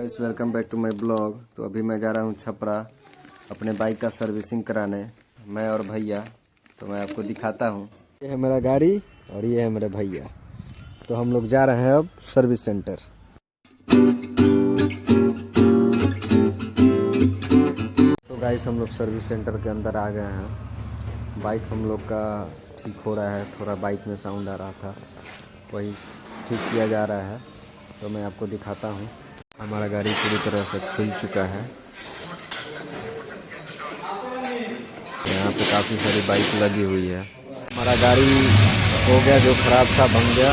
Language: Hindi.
Guys welcome back to my blog. तो अभी मैं जा रहा हूँ छपरा अपने बाइक का सर्विसिंग कराने, मैं और भैया। तो मैं आपको दिखाता हूँ, ये है मेरा गाड़ी और ये है मेरे भैया। तो हम लोग जा रहे हैं अब सर्विस सेंटर। तो गाइस हम लोग सर्विस सेंटर के अंदर आ गए हैं। बाइक हम लोग का ठीक हो रहा है, थोड़ा बाइक में साउंड आ रहा था, वही ठीक किया जा रहा है। तो मैं आपको दिखाता हूँ। हमारा गाड़ी पूरी तरह से खुल चुका है। यहाँ पे काफ़ी सारी बाइक लगी हुई है। हमारा गाड़ी हो गया, जो खराब था बन गया।